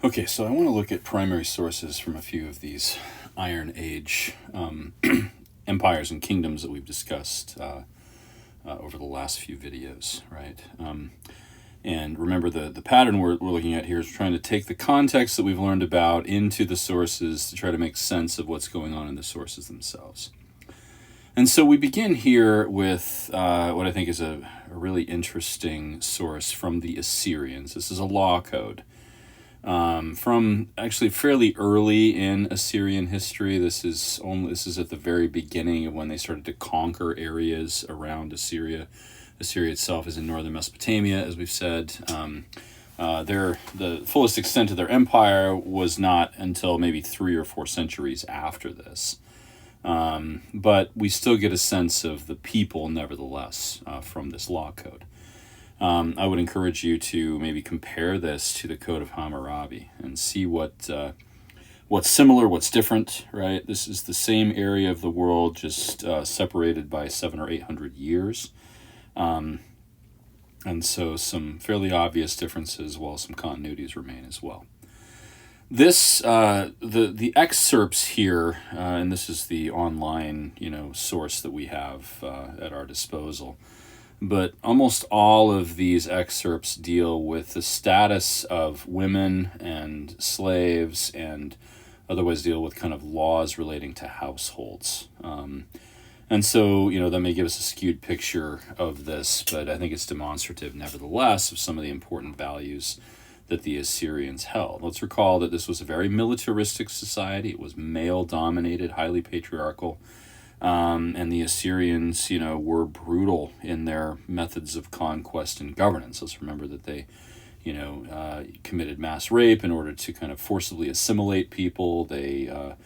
Okay, so I want to look at primary sources from a few of these Iron Age empires and kingdoms that we've discussed over the last few videos, right? And remember, the pattern we're looking at here is trying to take the context that we've learned about into the sources to try to make sense of what's going on in the sources themselves. And so we begin here with what I think is a really interesting source from the Assyrians. This is a law code from actually fairly early in Assyrian history. This is at the very beginning of when they started to conquer areas around Assyria. Assyria itself is in northern Mesopotamia, as we've said. The fullest extent of their empire was not until maybe 3 or 4 centuries after this. But we still get a sense of the people, nevertheless, from this law code. I would encourage you to maybe compare this to the Code of Hammurabi and see what's similar, what's different, right? This is the same area of the world, just separated by 700 or 800 years. And so some fairly obvious differences, while some continuities remain as well. This the excerpts here, and this is the online source that we have at our disposal. But almost all of these excerpts deal with the status of women and slaves, and otherwise deal with kind of laws relating to households. And so, that may give us a skewed picture of this, but I think it's demonstrative, nevertheless, of some of the important values that the Assyrians held. Let's recall that this was a very militaristic society. It was male-dominated, highly patriarchal, and the Assyrians, were brutal in their methods of conquest and governance. Let's remember that they, committed mass rape in order to kind of forcibly assimilate people. They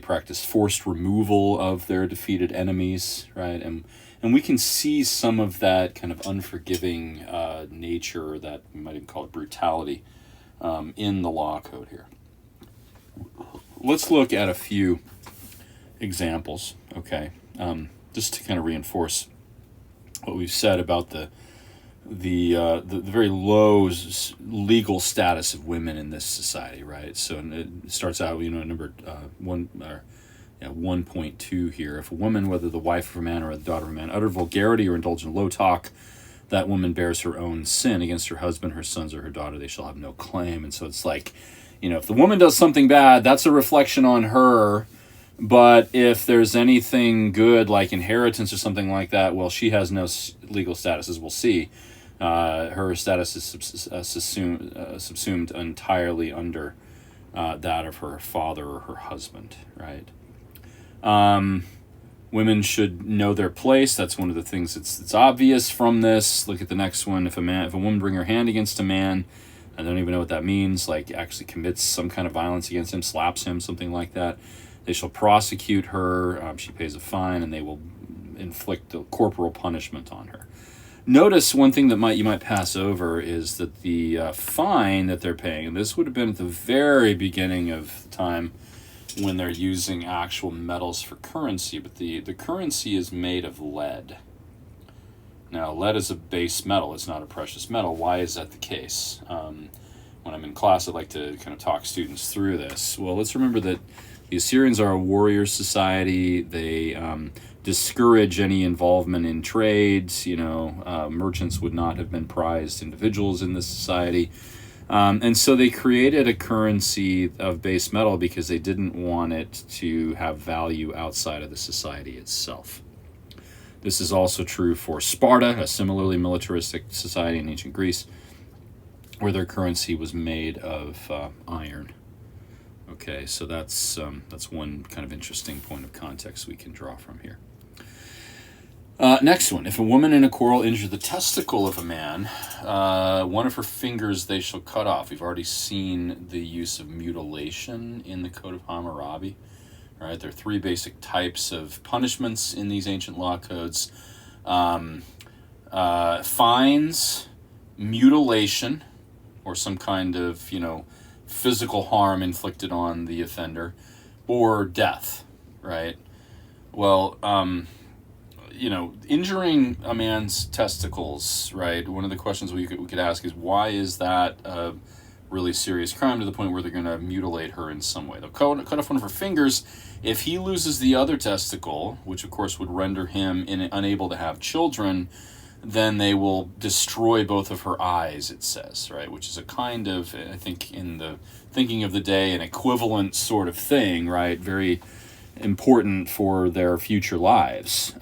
practiced forced removal of their defeated enemies, right? And we can see some of that kind of unforgiving nature, that we might even call it brutality, in the law code here. Let's look at a few examples, okay? Just to kind of reinforce what we've said about the very low legal status of women in this society, right? So it starts out, number 1.2 here. If a woman, whether the wife of a man or the daughter of a man, utter vulgarity or indulge in low talk, that woman bears her own sin against her husband, her sons, or her daughter. They shall have no claim. And so it's like, if the woman does something bad, that's a reflection on her. But if there's anything good, like inheritance or something like that, well, she has no legal status, as we'll see. Her status is subsumed entirely under that of her father or her husband, right? Women should know their place. That's one of the things that's obvious from this. Look at the next one. If a woman bring her hand against a man, I don't even know what that means, like actually commits some kind of violence against him, slaps him, something like that, they shall prosecute her. She pays a fine, and they will inflict a corporal punishment on her. Notice one thing that you might pass over is that the fine that they're paying, and this would have been at the very beginning of the time when they're using actual metals for currency, but the currency is made of lead. Now, lead is a base metal. It's not a precious metal. Why is that the case? When I'm in class, I like to kind of talk students through this. Well, let's remember that the Assyrians are a warrior society. They discourage any involvement in trades. Merchants would not have been prized individuals in this society. And so they created a currency of base metal because they didn't want it to have value outside of the society itself. This is also true for Sparta, a similarly militaristic society in ancient Greece, where their currency was made of iron. Okay, so that's one kind of interesting point of context we can draw from here. Next one. If a woman in a quarrel injure the testicle of a man, one of her fingers they shall cut off. We've already seen the use of mutilation in the Code of Hammurabi. All right, there are 3 basic types of punishments in these ancient law codes. Fines, mutilation, or some kind of, physical harm inflicted on the offender, or death, right? Well, injuring a man's testicles, right? One of the questions we could ask is, why is that a really serious crime to the point where they're going to mutilate her in some way. They'll cut off one of her fingers. If he loses the other testicle, which of course would render him unable to have children, then they will destroy both of her eyes, it says, right? Which is a kind of, I think, in the thinking of the day, an equivalent sort of thing, right? Very important for their future lives.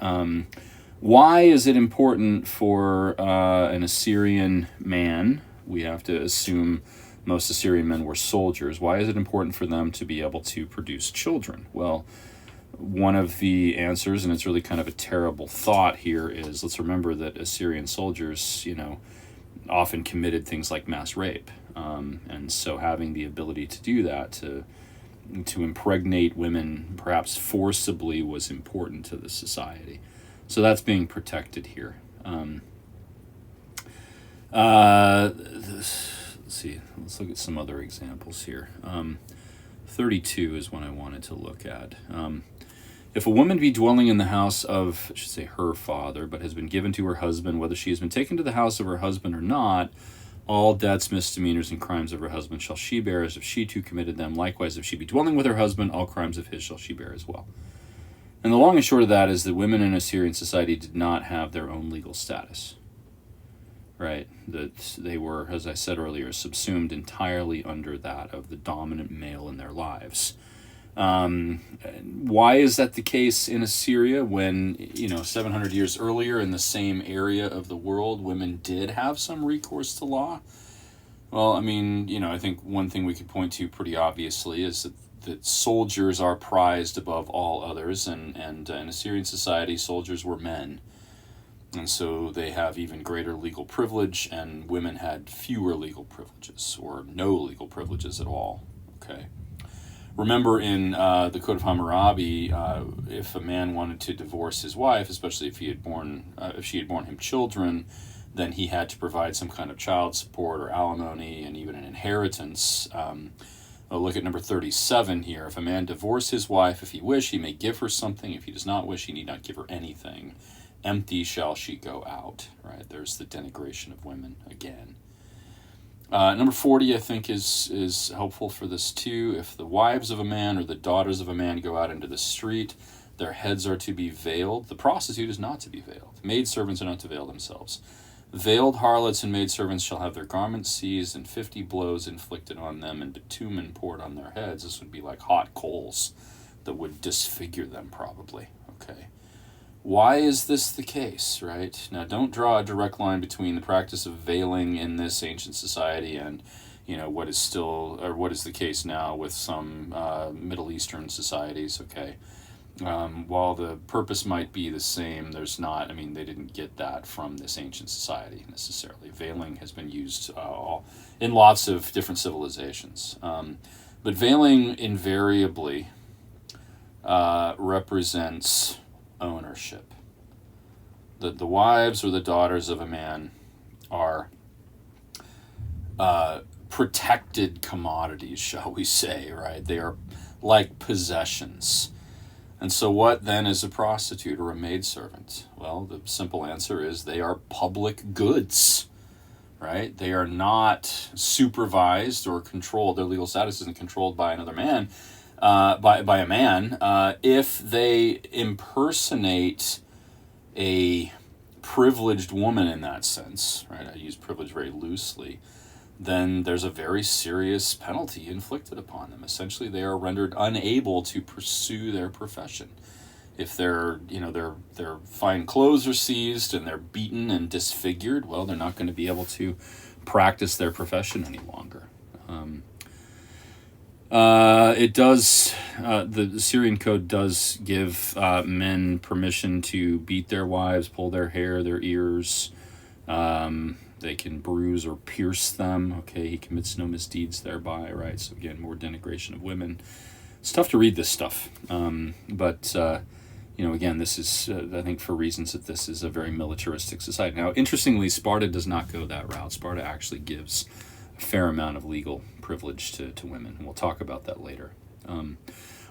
Why is it important for an Assyrian man? We have to assume most Assyrian men were soldiers. Why is it important for them to be able to produce children? Well, one of the answers, and it's really kind of a terrible thought here, is let's remember that Assyrian soldiers, often committed things like mass rape. And so having the ability to do that, to impregnate women perhaps forcibly, was important to the society. So that's being protected here. Let's see. Let's look at some other examples here. 32 is one I wanted to look at. If a woman be dwelling in the house of, I should say her father, but has been given to her husband, whether she has been taken to the house of her husband or not, all debts, misdemeanors, and crimes of her husband shall she bear, as if she too committed them. Likewise, if she be dwelling with her husband, all crimes of his shall she bear as well. And the long and short of that is that women in Assyrian society did not have their own legal status. Right? That they were, as I said earlier, subsumed entirely under that of the dominant male in their lives. Why is that the case in Assyria when, 700 years earlier in the same area of the world, women did have some recourse to law? Well, I think one thing we could point to pretty obviously is that soldiers are prized above all others, and in Assyrian society, soldiers were men. And so they have even greater legal privilege, and women had fewer legal privileges, or no legal privileges at all. Okay. Remember in the Code of Hammurabi, if a man wanted to divorce his wife, especially if she had borne him children, then he had to provide some kind of child support or alimony and even an inheritance. Look at number 37 here. If a man divorce his wife, if he wish, he may give her something. If he does not wish, he need not give her anything. Empty shall she go out. Right? There's the denigration of women again. Number 40, I think, is helpful for this too. If the wives of a man or the daughters of a man go out into the street, their heads are to be veiled. The prostitute is not to be veiled. Maidservants are not to veil themselves. Veiled harlots and maidservants shall have their garments seized, and 50 blows inflicted on them, and bitumen poured on their heads. This would be like hot coals that would disfigure them, probably. Okay. Why is this the case, right? Now, don't draw a direct line between the practice of veiling in this ancient society and, what is the case now with some Middle Eastern societies, okay? While the purpose might be the same, there's not, they didn't get that from this ancient society necessarily. Veiling has been used in lots of different civilizations. But veiling invariably represents ownership. The wives or the daughters of a man are protected commodities, shall we say, right? They are like possessions. And so what then is a prostitute or a maidservant? Well, the simple answer is they are public goods, right? They are not supervised or controlled. Their legal status isn't controlled by another man, by a man. If they impersonate a privileged woman in that sense, right? I use privilege very loosely. Then there's a very serious penalty inflicted upon them. Essentially, they are rendered unable to pursue their profession. If their fine clothes are seized and they're beaten and disfigured, well, they're not going to be able to practice their profession any longer. The Assyrian code does give men permission to beat their wives, pull their hair, their ears. They can bruise or pierce them. Okay, he commits no misdeeds thereby, right? So again, more denigration of women. It's tough to read this stuff. But again, this is, I think for reasons that this is a very militaristic society. Now, interestingly, Sparta does not go that route. Sparta actually gives a fair amount of legal privilege to women, and we'll talk about that later.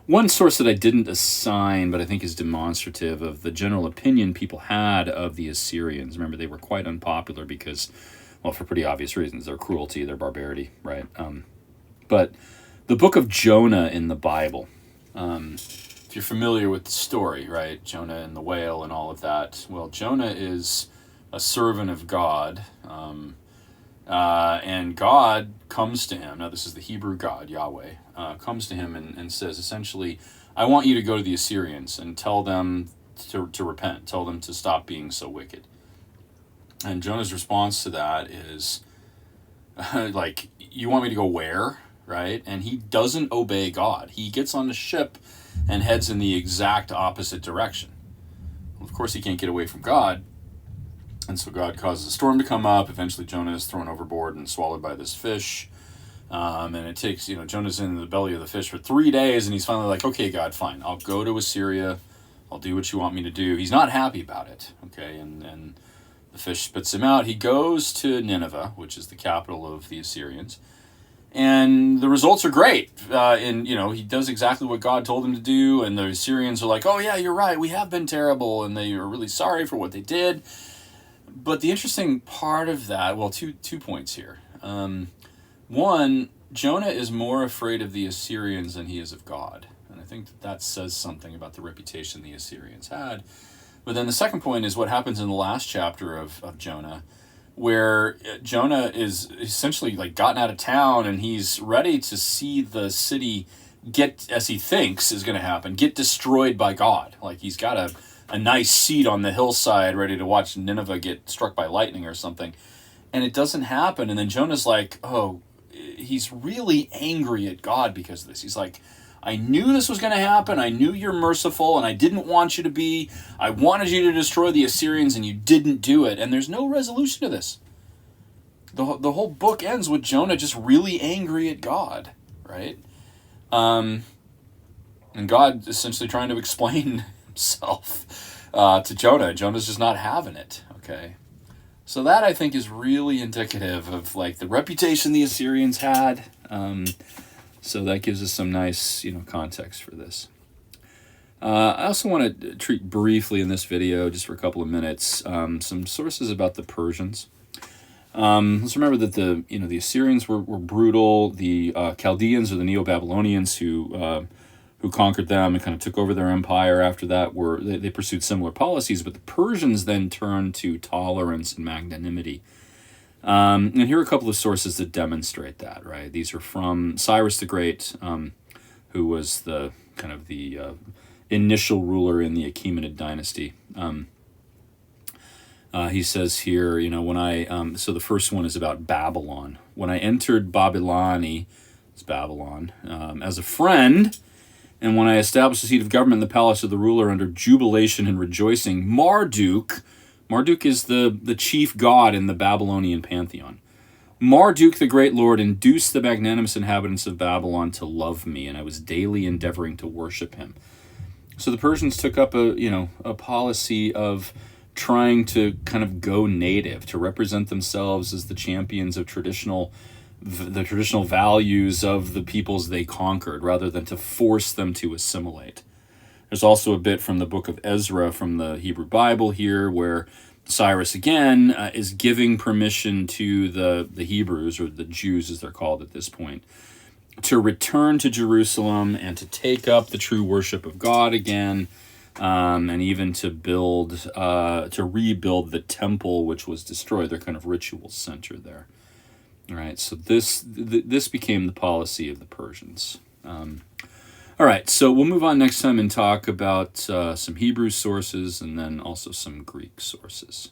One source that I didn't assign, but I think is demonstrative of the general opinion people had of the Assyrians. Remember, they were quite unpopular because well, for pretty obvious reasons, their cruelty, their barbarity, right? But the book of Jonah in the Bible, if you're familiar with the story, right? Jonah and the whale and all of that. Well, Jonah is a servant of God, and God comes to him. Now, this is the Hebrew God, Yahweh, comes to him and says, essentially, I want you to go to the Assyrians and tell them to repent, tell them to stop being so wicked. And Jonah's response to that is, like, you want me to go where, right? And he doesn't obey God. He gets on the ship and heads in the exact opposite direction. Well, of course, he can't get away from God. And so God causes a storm to come up. Eventually, Jonah is thrown overboard and swallowed by this fish. And it takes, Jonah's in the belly of the fish for 3 days, and he's finally like, okay, God, fine. I'll go to Assyria. I'll do what you want me to do. He's not happy about it, okay? And the fish spits him out. He goes to Nineveh, which is the capital of the Assyrians. And the results are great. He does exactly what God told him to do. And the Assyrians are like, oh, yeah, you're right. We have been terrible. And they are really sorry for what they did. But the interesting part of that, well, two points here. One, Jonah is more afraid of the Assyrians than he is of God. And I think that says something about the reputation the Assyrians had. But then the second point is what happens in the last chapter of Jonah, where Jonah is essentially like gotten out of town and he's ready to see the city get, as he thinks is going to happen, get destroyed by God. Like he's got a nice seat on the hillside ready to watch Nineveh get struck by lightning or something. And it doesn't happen. And then Jonah's like, he's really angry at God because of this. He's like, I knew this was going to happen. I knew you're merciful, and I didn't want you to be. I wanted you to destroy the Assyrians, and you didn't do it. And there's no resolution to this. The whole book ends with Jonah just really angry at God, right? And God essentially trying to explain himself to Jonah. Jonah's just not having it, okay? So that, I think, is really indicative of like the reputation the Assyrians had. So that gives us some nice, context for this. I also want to treat briefly in this video, just for a couple of minutes, some sources about the Persians. Let's remember that the Assyrians were brutal. The Chaldeans or the Neo-Babylonians who conquered them and kind of took over their empire after that they pursued similar policies, but the Persians then turned to tolerance and magnanimity. And here are a couple of sources that demonstrate that, right? These are from Cyrus the Great, who was the kind of the initial ruler in the Achaemenid dynasty. He says here, so the first one is about Babylon. When I entered Babyloni, it's Babylon, as a friend, and when I established the seat of government in the palace of the ruler under jubilation and rejoicing, Marduk is the chief god in the Babylonian pantheon. Marduk, the great lord, induced the magnanimous inhabitants of Babylon to love me, and I was daily endeavoring to worship him. So the Persians took up a policy of trying to kind of go native, to represent themselves as the champions of the traditional values of the peoples they conquered, rather than to force them to assimilate. There's also a bit from the book of Ezra from the Hebrew Bible here where Cyrus, again, is giving permission to the Hebrews, or the Jews as they're called at this point, to return to Jerusalem and to take up the true worship of God again, and even to rebuild the temple which was destroyed, their kind of ritual center there. All right, so this became the policy of the Persians. All right, so we'll move on next time and talk about some Hebrew sources and then also some Greek sources.